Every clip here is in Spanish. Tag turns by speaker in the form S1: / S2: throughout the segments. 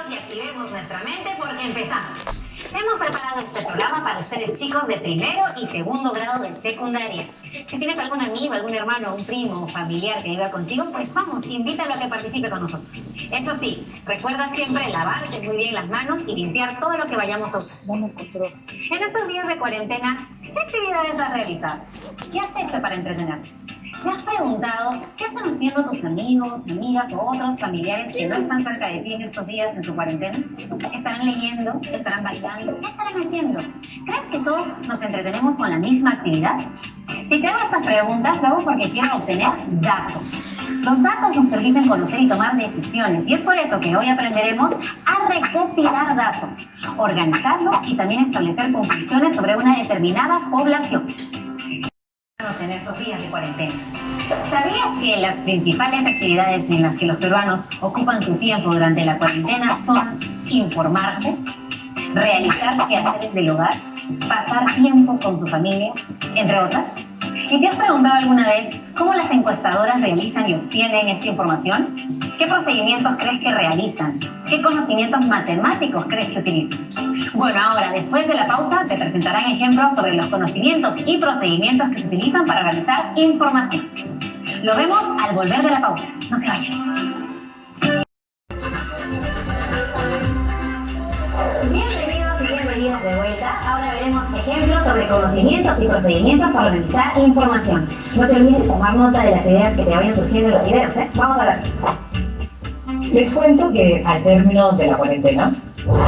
S1: Y activemos nuestra mente porque empezamos. Hemos preparado este programa para ustedes, chicos de primero y segundo grado de secundaria. Si tienes algún amigo, algún hermano, un primo o familiar que viva contigo, pues vamos, invítalo a que participe con nosotros. Eso sí, recuerda siempre lavarte muy bien las manos y limpiar todo lo que vayamos a usar. En estos días de cuarentena, ¿qué actividades has realizado? ¿Qué has hecho para entretenerte? ¿Te has preguntado qué están haciendo tus amigos, amigas o otros familiares que no están cerca de ti en estos días en su cuarentena? ¿Estarán leyendo? ¿Estarán bailando? ¿Qué estarán haciendo? ¿Crees que todos nos entretenemos con la misma actividad? Si te hago estas preguntas, lo hago porque quiero obtener datos. Los datos nos permiten conocer y tomar decisiones, y es por eso que hoy aprenderemos a recopilar datos, organizarlos y también establecer conclusiones sobre una determinada población. En estos días de cuarentena. ¿Sabías que las principales actividades en las que los peruanos ocupan su tiempo durante la cuarentena son informarse, realizar quehaceres del hogar, pasar tiempo con su familia, entre otras? ¿Y te has preguntado alguna vez cómo las encuestadoras realizan y obtienen esta información? ¿Qué procedimientos crees que realizan? ¿Qué conocimientos matemáticos crees que utilizan? Bueno, ahora, después de la pausa, te presentarán ejemplos sobre los conocimientos y procedimientos que se utilizan para realizar información. Lo vemos al volver de la pausa. No se vayan. Bienvenidos y bienvenidas de vuelta. Ahora veremos ejemplos sobre conocimientos y procedimientos para realizar información. No te olvides de tomar nota de las ideas que te vayan surgiendo en los videos, ¿eh? Vamos a verlos.
S2: Les cuento que al término de la cuarentena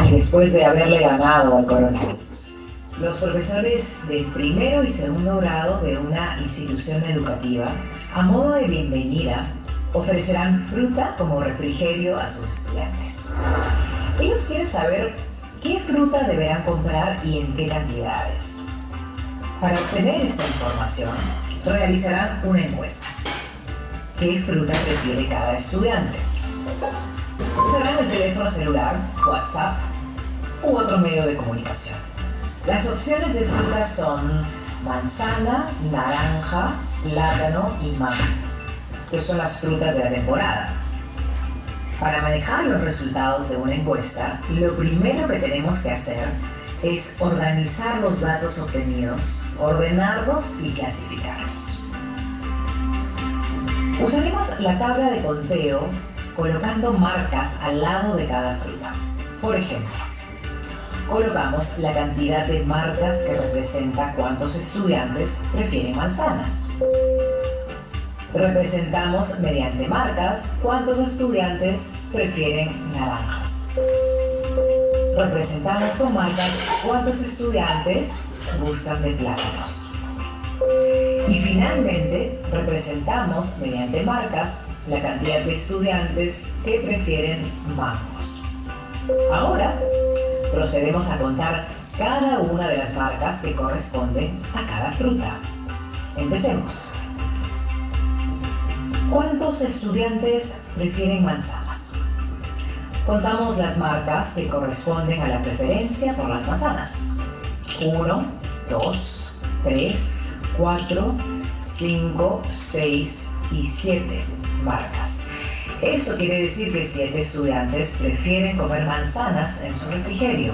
S2: y después de haberle ganado al coronavirus, los profesores de primero y segundo grado de una institución educativa, a modo de bienvenida, ofrecerán fruta como refrigerio a sus estudiantes. Ellos quieren saber qué fruta deberán comprar y en qué cantidades. Para obtener esta información, realizarán una encuesta. ¿Qué fruta prefiere cada estudiante? Usarán el teléfono celular, WhatsApp u otro medio de comunicación. Las opciones de frutas son manzana, naranja, plátano y mango, que son las frutas de la temporada. Para manejar los resultados de una encuesta, lo primero que tenemos que hacer es organizar los datos obtenidos, ordenarlos y clasificarlos. Usaremos la tabla de conteo colocando marcas al lado de cada fruta. Por ejemplo, colocamos la cantidad de marcas que representa cuántos estudiantes prefieren manzanas. Representamos mediante marcas cuántos estudiantes prefieren naranjas. Representamos con marcas cuántos estudiantes gustan de plátanos. Y finalmente, representamos mediante marcas la cantidad de estudiantes que prefieren mangos. Ahora, procedemos a contar cada una de las marcas que corresponden a cada fruta. Empecemos. ¿Cuántos estudiantes prefieren manzanas? Contamos las marcas que corresponden a la preferencia por las manzanas. 1, 2, 3, 4, 5, 6 y 7 marcas. Esto quiere decir que 7 estudiantes prefieren comer manzanas en su refrigerio.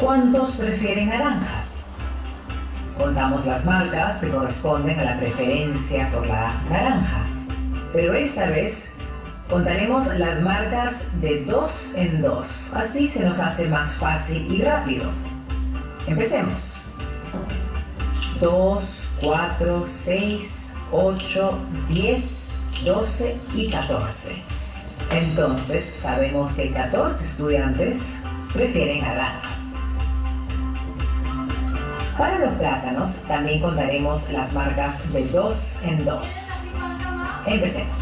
S2: ¿Cuántos prefieren naranjas? Contamos las marcas que corresponden a la preferencia por la naranja. Pero esta vez contaremos las marcas de 2 en 2. Así se nos hace más fácil y rápido. Empecemos. 2, 4, 6, 8, 10, 12 y 14. Entonces sabemos que 14 estudiantes prefieren naranjas. Para los plátanos también contaremos las marcas de 2 en 2. Empecemos.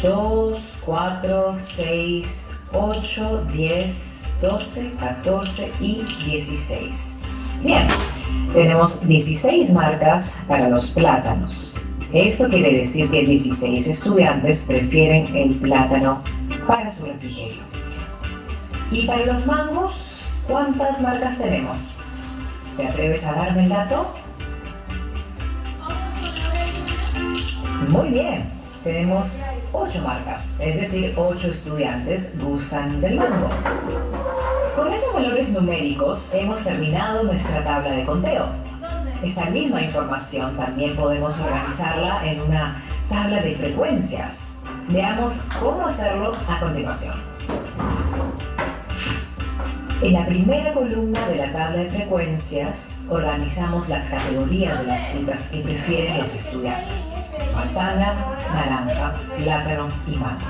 S2: 2, 4, 6, 8, 10, 12, 14 y 16. Bien, tenemos 16 marcas para los plátanos. Esto quiere decir que 16 estudiantes prefieren el plátano para su refrigerio. Y para los mangos, ¿cuántas marcas tenemos? ¿Te atreves a darme el dato? Muy bien, tenemos 8 marcas, es decir, 8 estudiantes gustan del mango. Con esos valores numéricos hemos terminado nuestra tabla de conteo. Esta misma información también podemos organizarla en una tabla de frecuencias. Veamos cómo hacerlo a continuación. En la primera columna de la tabla de frecuencias organizamos las categorías de las frutas que prefieren los estudiantes: manzana, naranja, plátano y mango.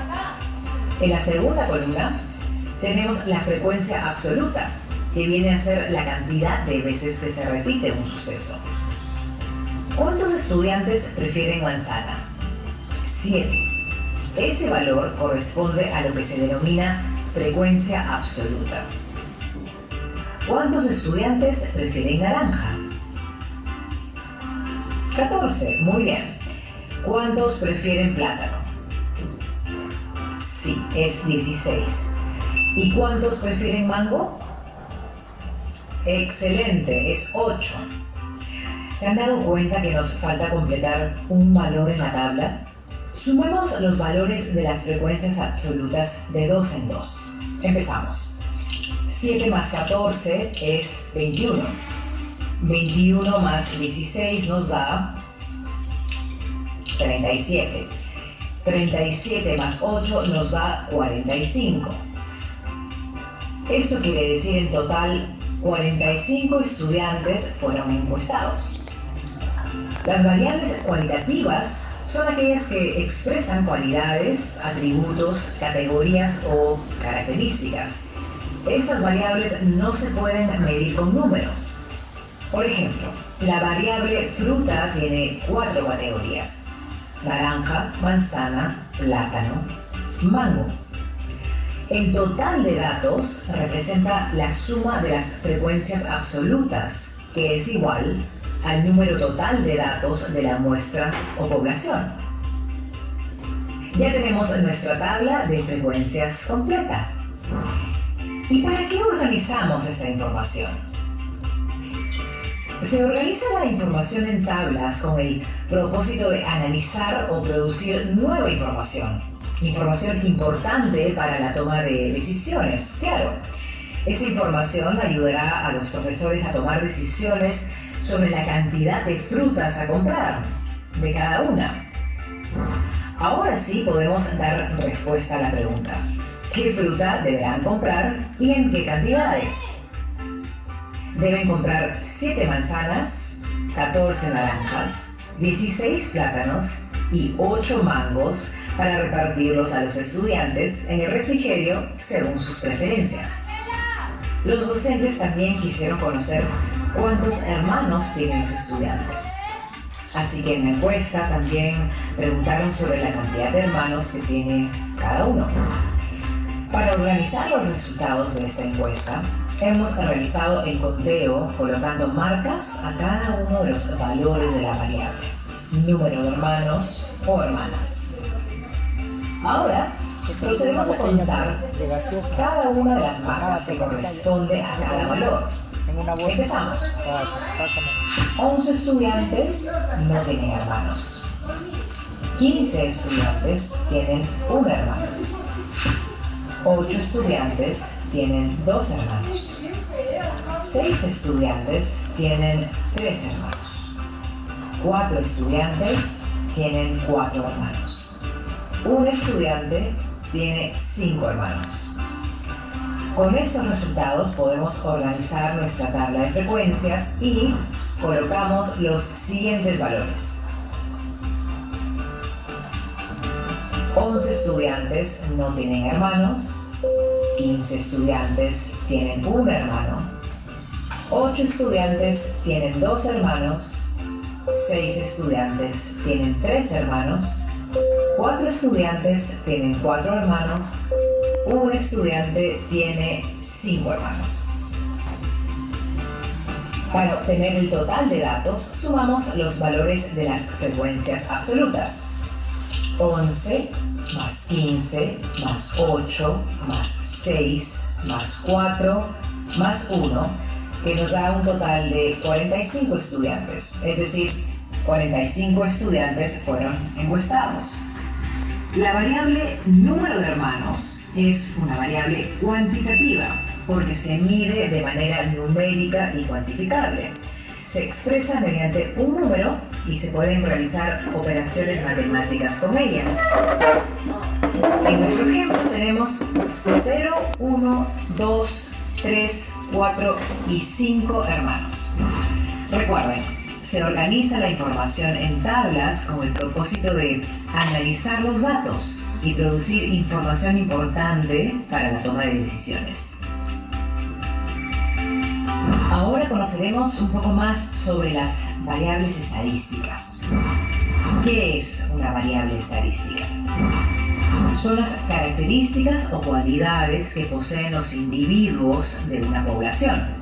S2: En la segunda columna tenemos la frecuencia absoluta, que viene a ser la cantidad de veces que se repite un suceso. ¿Cuántos estudiantes prefieren manzana? 7. Ese valor corresponde a lo que se denomina frecuencia absoluta. ¿Cuántos estudiantes prefieren naranja? 14. Muy bien. ¿Cuántos prefieren plátano? Sí, es 16. ¿Y cuántos prefieren mango? Excelente, es 8. ¿Se han dado cuenta que nos falta completar un valor en la tabla? Sumemos los valores de las frecuencias absolutas de 2 en 2. Empezamos. 7 más 14 es 21. 21 más 16 nos da 37. 37 más 8 nos da 45. Esto quiere decir en total 45 estudiantes fueron encuestados. Las variables cualitativas son aquellas que expresan cualidades, atributos, categorías o características. Estas variables no se pueden medir con números. Por ejemplo, la variable fruta tiene 4 categorías: naranja, manzana, plátano, mango. El total de datos representa la suma de las frecuencias absolutas, que es igual al número total de datos de la muestra o población. Ya tenemos nuestra tabla de frecuencias completa. ¿Y para qué organizamos esta información? Se organiza la información en tablas con el propósito de analizar o producir nueva información. Información importante para la toma de decisiones, claro. Esta información ayudará a los profesores a tomar decisiones sobre la cantidad de frutas a comprar de cada una. Ahora sí podemos dar respuesta a la pregunta: ¿qué fruta deberán comprar y en qué cantidades? Deben comprar 7 manzanas, 14 naranjas, 16 plátanos y 8 mangos para repartirlos a los estudiantes en el refrigerio según sus preferencias. Los docentes también quisieron conocer cuántos hermanos tienen los estudiantes. Así que en la encuesta también preguntaron sobre la cantidad de hermanos que tiene cada uno. Para organizar los resultados de esta encuesta, hemos realizado el conteo colocando marcas a cada uno de los valores de la variable: número de hermanos o hermanas. Ahora, procedemos a contar cada una de las marcas que corresponde a cada valor. Empezamos. 11 estudiantes no tienen hermanos. 15 estudiantes tienen un hermano. 8 estudiantes tienen 2 hermanos. 6 estudiantes tienen 3 hermanos. 4 estudiantes tienen 4 hermanos. Un estudiante tiene 5 hermanos. Con estos resultados podemos organizar nuestra tabla de frecuencias y colocamos los siguientes valores. 11 estudiantes no tienen hermanos. 15 estudiantes tienen un hermano. 8 estudiantes tienen 2 hermanos. 6 estudiantes tienen 3 hermanos. 4 estudiantes tienen 4 hermanos. Un estudiante tiene 5 hermanos. Para obtener el total de datos, sumamos los valores de las frecuencias absolutas. 11 más 15 más 8 más 6 más 4 más 1, que nos da un total de 45 estudiantes. Es decir, 45 estudiantes fueron encuestados. La variable número de hermanos es una variable cuantitativa porque se mide de manera numérica y cuantificable. Se expresa mediante un número y se pueden realizar operaciones matemáticas con ellas. En nuestro ejemplo tenemos 0, 1, 2, 3, 4 y 5 hermanos. Recuerden, se organiza la información en tablas con el propósito de analizar los datos y producir información importante para la toma de decisiones. Ahora conoceremos un poco más sobre las variables estadísticas. ¿Qué es una variable estadística? Son las características o cualidades que poseen los individuos de una población.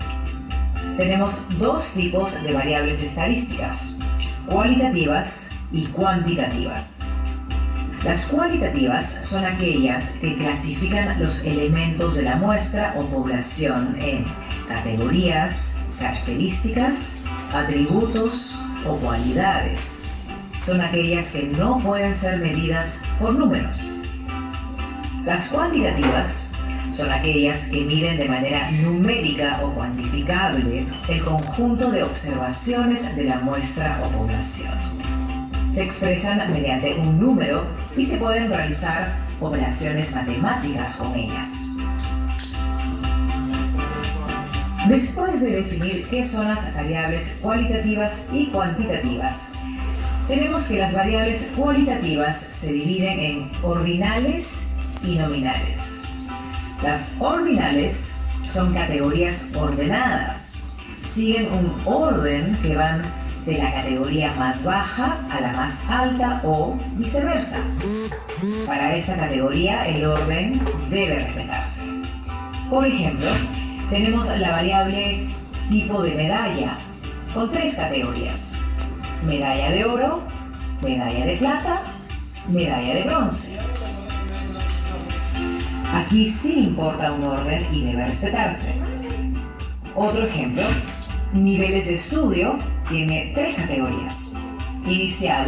S2: Tenemos dos tipos de variables estadísticas, cualitativas y cuantitativas. Las cualitativas son aquellas que clasifican los elementos de la muestra o población en categorías, características, atributos o cualidades. Son aquellas que no pueden ser medidas por números. Las cuantitativas son aquellas que miden de manera numérica o cuantificable el conjunto de observaciones de la muestra o población. Se expresan mediante un número y se pueden realizar operaciones matemáticas con ellas. Después de definir qué son las variables cualitativas y cuantitativas, tenemos que las variables cualitativas se dividen en ordinales y nominales. Las ordinales son categorías ordenadas. Siguen un orden que van de la categoría más baja a la más alta o viceversa. Para esta categoría el orden debe respetarse. Por ejemplo, tenemos la variable tipo de medalla con tres categorías: medalla de oro, medalla de plata, medalla de bronce. Aquí sí importa un orden y debe respetarse. Otro ejemplo, niveles de estudio tiene tres categorías: inicial,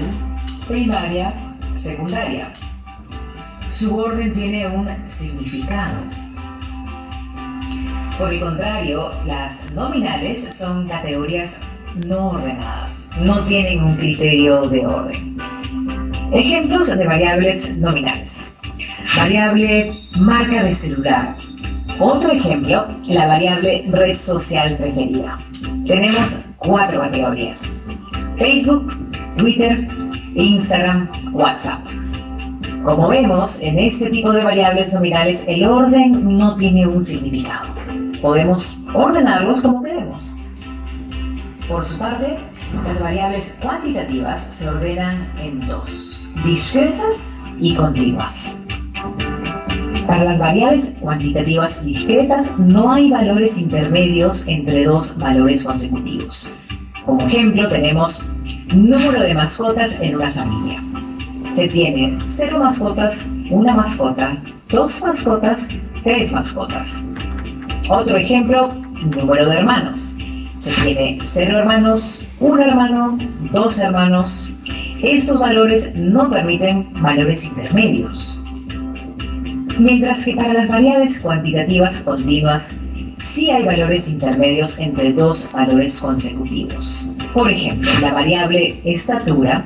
S2: primaria, secundaria. Su orden tiene un significado. Por el contrario, las nominales son categorías no ordenadas, no tienen un criterio de orden. Ejemplos de variables nominales: variable marca de celular. Otro ejemplo, la variable red social preferida. Tenemos cuatro categorías: Facebook, Twitter, Instagram, WhatsApp. Como vemos, en este tipo de variables nominales el orden no tiene un significado. Podemos ordenarlos como queremos. Por su parte, las variables cuantitativas se ordenan en dos: discretas y continuas. Para las variables cuantitativas discretas no hay valores intermedios entre dos valores consecutivos. Como ejemplo tenemos número de mascotas en una familia. Se tiene 0 mascotas, 1 mascota, 2 mascotas, 3 mascotas. Otro ejemplo, número de hermanos. Se tiene 0 hermanos, 1 hermano, 2 hermanos. Estos valores no permiten valores intermedios. Mientras que para las variables cuantitativas continuas, sí hay valores intermedios entre dos valores consecutivos. Por ejemplo, la variable estatura,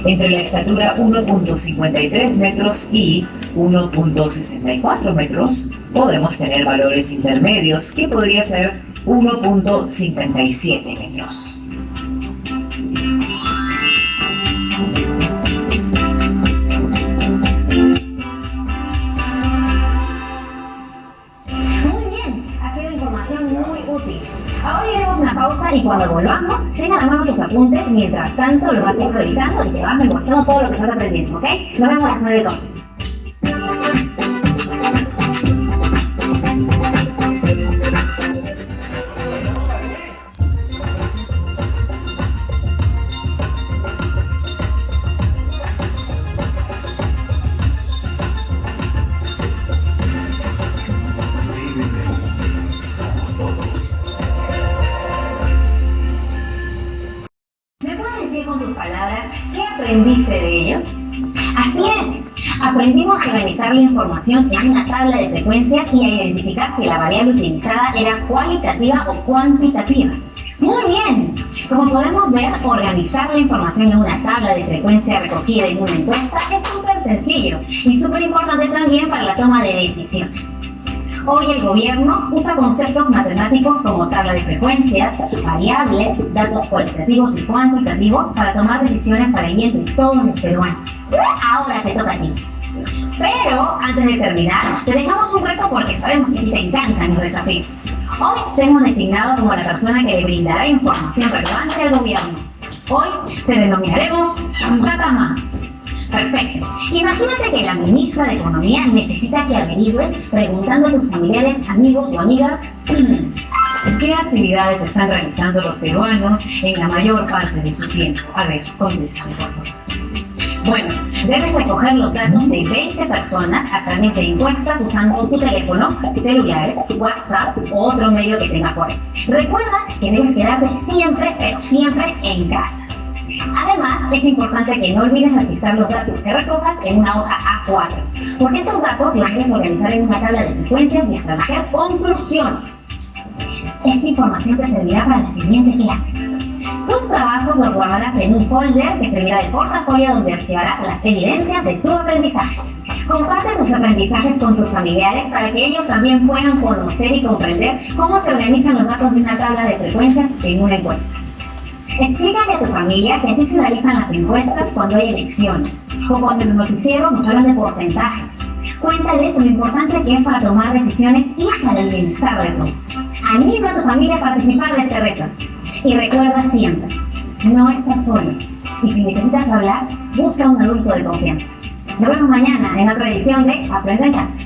S2: entre la estatura 1.53 metros y 1.64 metros, podemos tener valores intermedios que podría ser 1.57 metros.
S1: Ahora iremos a una pausa y cuando volvamos, tengan a mano tus apuntes. Mientras tanto, los vas a ir revisando y te vas memorizando todo lo que estás aprendiendo, ¿ok? Nos vemos a las 9 con. ¿Con tus palabras qué aprendiste de ellos? Así es, Aprendimos a organizar la información en una tabla de frecuencias y a identificar si la variable utilizada era cualitativa o cuantitativa. ¡Muy bien! Como podemos ver, organizar la información en una tabla de frecuencia recogida en una encuesta es súper sencillo y súper importante también para la toma de decisiones. Hoy el gobierno usa conceptos matemáticos como tabla de frecuencias, variables, datos cualitativos y cuantitativos para tomar decisiones para el bien de todos los peruanos. Ahora te toca a ti. Pero antes de terminar, te dejamos un reto porque sabemos que a ti te encantan los desafíos. Hoy te hemos designado como la persona que le brindará información relevante al gobierno. Hoy te denominaremos Dataman. Perfecto. Imagínate que la ministra de Economía necesita que averigües preguntando a tus familiares, amigos o amigas ¿qué actividades están realizando los peruanos en la mayor parte de su tiempo? A ver, contéstame, por favor. Bueno, debes recoger los datos de 20 personas a través de encuestas usando tu teléfono, celular, WhatsApp o otro medio que tenga por ahí. Recuerda que debes quedarte siempre, pero siempre en casa. Además, es importante que no olvides registrar los datos que recojas en una hoja A4, porque esos datos los debes organizar en una tabla de frecuencias y establecer conclusiones. Esta información te servirá para la siguiente clase. Tus trabajos los guardarás en un folder que servirá de portafolio donde archivarás las evidencias de tu aprendizaje. Comparte tus aprendizajes con tus familiares para que ellos también puedan conocer y comprender cómo se organizan los datos de una tabla de frecuencias en una encuesta. Explícale a tu familia que así se realizan las encuestas cuando hay elecciones o cuando los noticieros nos hablan de porcentajes. Cuéntales lo importante que es para tomar decisiones y para el bienestar de todos. Anima a tu familia a participar de este reto. Y recuerda siempre, no estás solo. Y si necesitas hablar, busca un adulto de confianza. Nos vemos mañana en otra edición de Aprende en Casa.